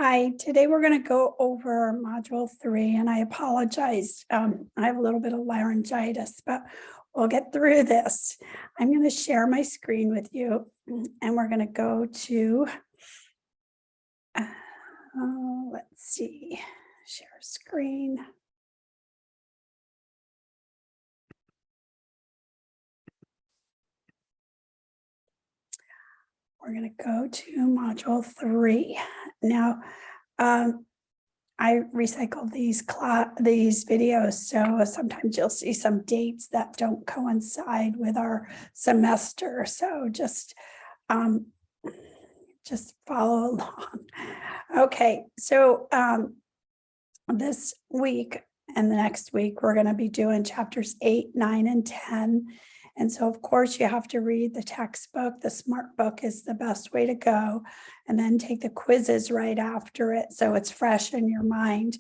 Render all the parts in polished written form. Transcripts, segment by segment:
Hi, today we're going to go over Module 3, and I apologize. I have a little bit of laryngitis, but we'll get through this. I'm going to share my screen with you, and we're going to go to, let's see, share screen. We're going to go to Module 3. Now, I recycle these videos, so sometimes you'll see some dates that don't coincide with our semester. So just follow along. Okay, so this week and the next week, we're going to be doing chapters 8, 9, and 10. And so, of course, you have to read the textbook. The Smart Book is the best way to go. And then take the quizzes right after it, so it's fresh in your mind.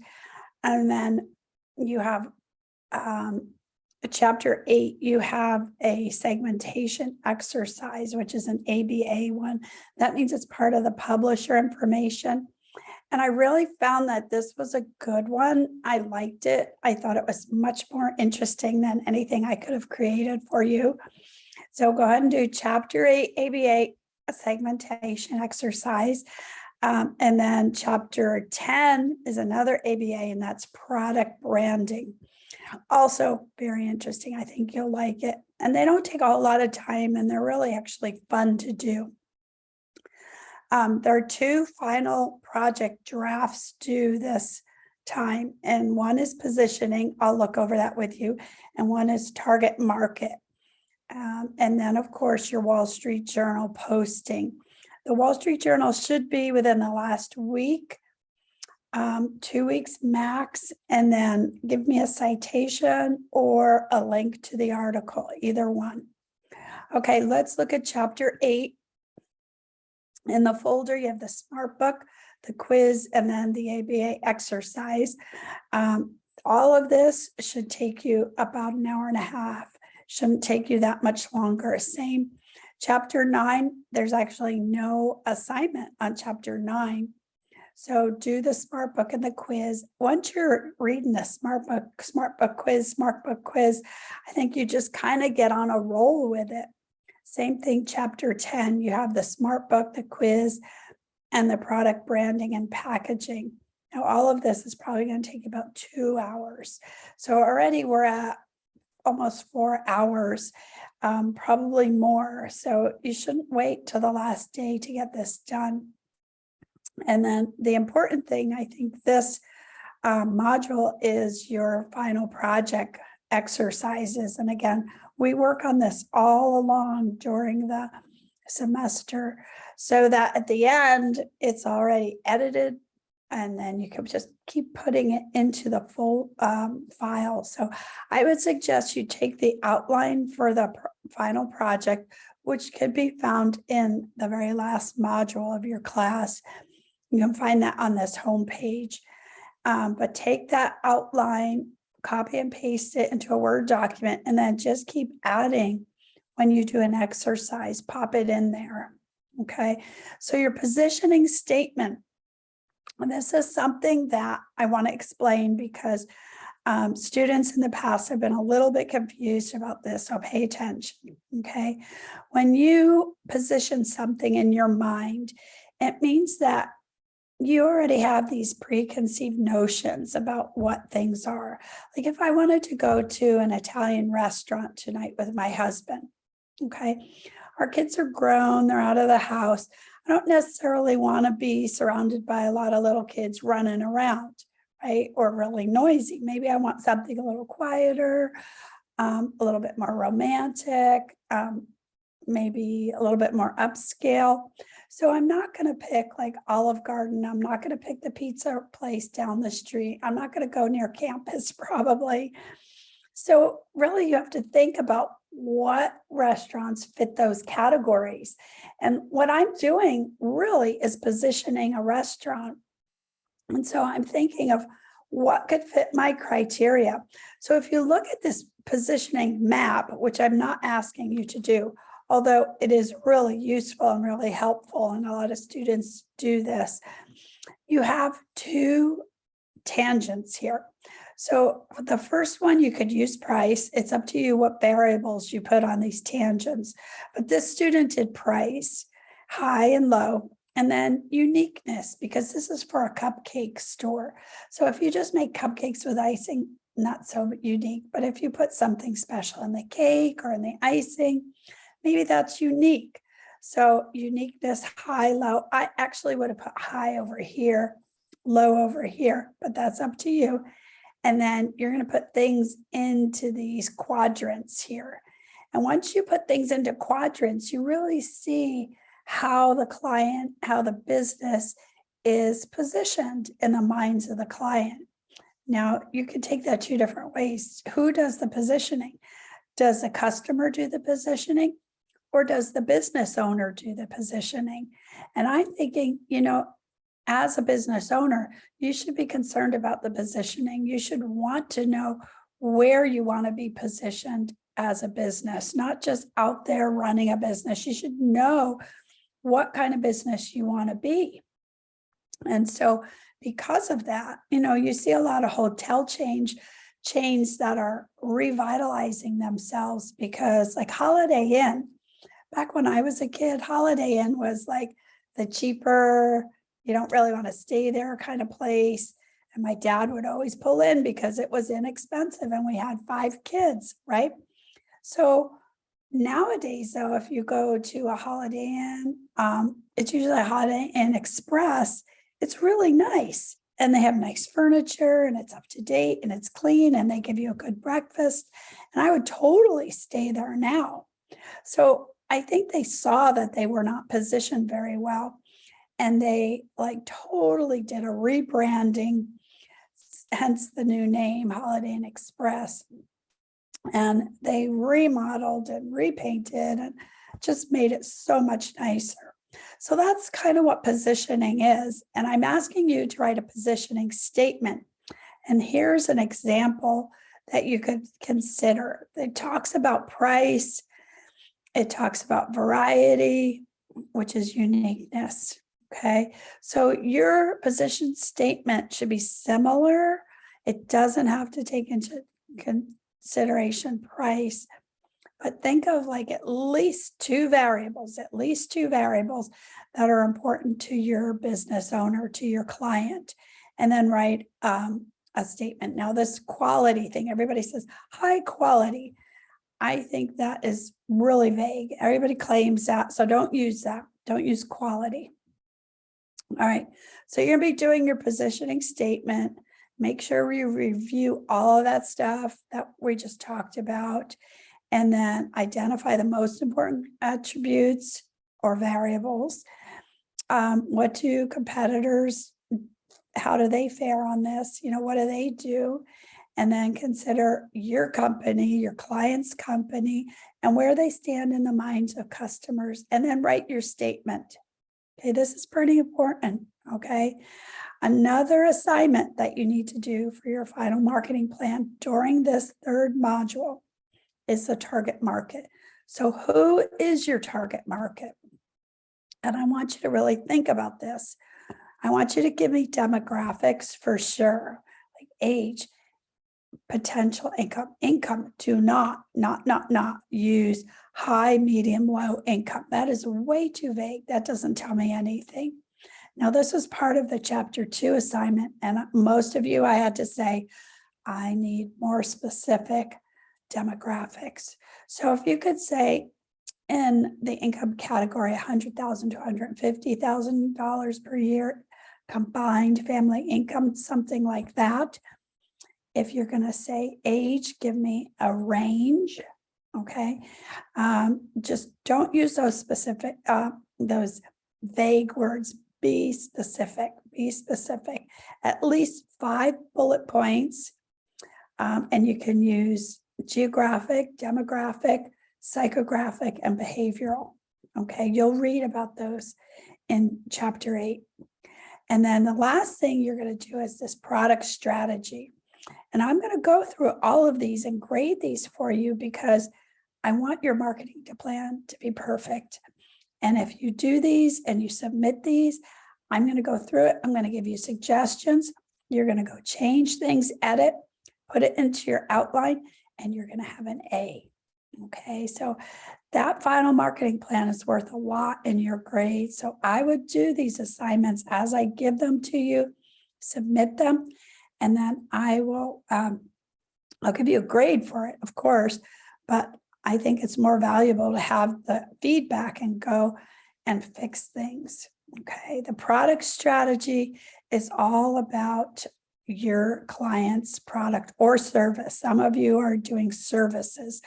And then you have chapter 8, you have a segmentation exercise, which is an ABA one. That means it's part of the publisher information. And I really found that this was a good one. I liked it. I thought it was much more interesting than anything I could have created for you. So go ahead and do chapter 8, ABA, a segmentation exercise. And then chapter 10 is another ABA, and that's product branding. Also very interesting. I think you'll like it. And they don't take a whole lot of time, and they're really actually fun to do. There are 2 final project drafts due this time, and one is positioning. I'll look over that with you. And one is target market. And then, of course, your Wall Street Journal posting. The Wall Street Journal should be within the last week, 2 weeks max, and then give me a citation or a link to the article, either one. Okay, let's look at chapter 8. In the folder, you have the Smart Book, the quiz, and then the ABA exercise. All of this should take you about an hour and a half. Shouldn't take you that much longer. Same. Chapter 9, there's actually no assignment on chapter 9. So do the Smart Book and the quiz. Once you're reading the Smart Book quiz, I think you just kind of get on a roll with it. Same thing, chapter 10, you have the Smart Book, the quiz, and the product branding and packaging. Now, all of this is probably going to take about 2 hours. So already we're at almost 4 hours, probably more. So you shouldn't wait till the last day to get this done. And then the important thing, I think this module is your final project exercises. And again, we work on this all along during the semester so that at the end, it's already edited, and then you can just keep putting it into the full file. So I would suggest you take the outline for the final project, which could be found in the very last module of your class. You can find that on this homepage. But take that outline, copy and paste it into a Word document, and then just keep adding when you do an exercise, pop it in there. Okay, so your positioning statement. And this is something that I want to explain because students in the past have been a little bit confused about this, so pay attention. Okay, when you position something in your mind, it means that you already have these preconceived notions about what things are. Like if I wanted to go to an Italian restaurant tonight with my husband, okay, our kids are grown, they're out of the house. I don't necessarily want to be surrounded by a lot of little kids running around, right? Or really noisy. Maybe I want something a little quieter, a little bit more romantic, maybe a little bit more upscale. So I'm not going to pick like Olive Garden. I'm not going to pick the pizza place down the street. I'm not going to go near campus probably. So really you have to think about what restaurants fit those categories. And what I'm doing really is positioning a restaurant. And so I'm thinking of what could fit my criteria. So if you look at this positioning map, which I'm not asking you to do, although it is really useful and really helpful, and a lot of students do this, you have two tangents here. So the first one, you could use price. It's up to you what variables you put on these tangents. But this student did price, high and low, and then uniqueness, because this is for a cupcake store. So if you just make cupcakes with icing, not so unique. But if you put something special in the cake or in the icing, maybe that's unique. So uniqueness, high, low. I actually would have put high over here, low over here, but that's up to you. And then you're going to put things into these quadrants here. And once you put things into quadrants, you really see how the client, how the business is positioned in the minds of the client. Now, you can take that two different ways. Who does the positioning? Does the customer do the positioning, or does the business owner do the positioning? And I'm thinking, as a business owner, you should be concerned about the positioning. You should want to know where you want to be positioned as a business, not just out there running a business. You should know what kind of business you want to be. And so because of that, you see a lot of hotel chains that are revitalizing themselves, because like Holiday Inn, back when I was a kid, Holiday Inn was like the cheaper, you don't really want to stay there kind of place. And my dad would always pull in because it was inexpensive and we had 5 kids, right? So nowadays, though, if you go to a Holiday Inn, it's usually a Holiday Inn Express. It's really nice. And they have nice furniture and it's up to date and it's clean and they give you a good breakfast. And I would totally stay there now. So I think they saw that they were not positioned very well. And they totally did a rebranding, hence the new name, Holiday Inn Express. And they remodeled and repainted and just made it so much nicer. So that's kind of what positioning is. And I'm asking you to write a positioning statement. And here's an example that you could consider. It talks about price. It talks about variety, which is uniqueness. Okay, so your position statement should be similar. It doesn't have to take into consideration price, but think of at least two variables that are important to your business owner, to your client, and then write a statement. Now, this quality thing, everybody says high quality. I think that is really vague. Everybody claims that, so don't use that. Don't use quality. All right, so you're gonna be doing your positioning statement. Make sure you review all of that stuff that we just talked about, and then identify the most important attributes or variables. What do competitors, how do they fare on this? What do they do? And then consider your company, your client's company, and where they stand in the minds of customers, and then write your statement. Okay, this is pretty important, okay? Another assignment that you need to do for your final marketing plan during this third module is the target market. So who is your target market? And I want you to really think about this. I want you to give me demographics for sure, like age, potential income. Do not use high, medium, low income. That is way too vague. That doesn't tell me anything. Now, this was part of the chapter 2 assignment, and most of you, I had to say, I need more specific demographics. So if you could say in the income category, $100,000 to $150,000 per year, combined family income, something like that. If you're going to say age, give me a range. Okay. Just don't use those specific, those vague words. Be specific, at least 5 bullet points. And you can use geographic, demographic, psychographic, and behavioral. Okay. You'll read about those in chapter 8. And then the last thing you're going to do is this product strategy. And I'm going to go through all of these and grade these for you because I want your marketing plan to be perfect. And if you do these and you submit these, I'm going to go through it. I'm going to give you suggestions. You're going to go change things, edit, put it into your outline, and you're going to have an A. Okay, so that final marketing plan is worth a lot in your grade. So I would do these assignments as I give them to you, submit them, and then I will, I'll give you a grade for it, of course, but I think it's more valuable to have the feedback and go and fix things. Okay, the product strategy is all about your client's product or service. Some of you are doing services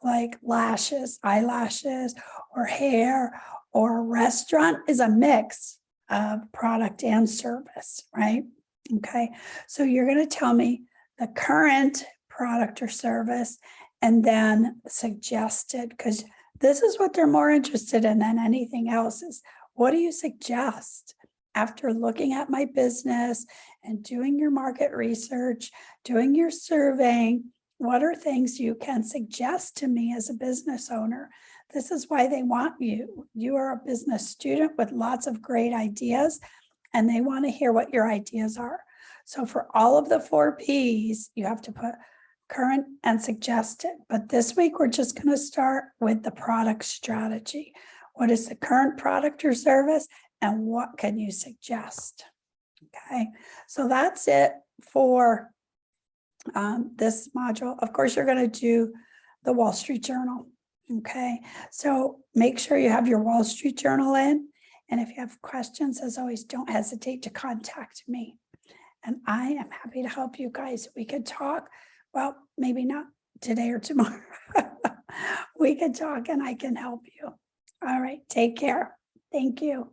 like lashes, eyelashes, or hair, or a restaurant is a mix of product and service, right? Okay, so you're going to tell me the current product or service and then suggested, because this is what they're more interested in than anything else is, what do you suggest after looking at my business and doing your market research, doing your surveying? What are things you can suggest to me as a business owner? This is why they want you. You are a business student with lots of great ideas, and they want to hear what your ideas are. So for all of the 4 Ps, you have to put current and suggested. But this week, we're just going to start with the product strategy. What is the current product or service, and what can you suggest? Okay, so that's it for this module. Of course, you're going to do the Wall Street Journal. Okay, so make sure you have your Wall Street Journal in. And if you have questions, as always, don't hesitate to contact me. And I am happy to help you guys. We could talk. Well, maybe not today or tomorrow. We could talk and I can help you. All right, take care. Thank you.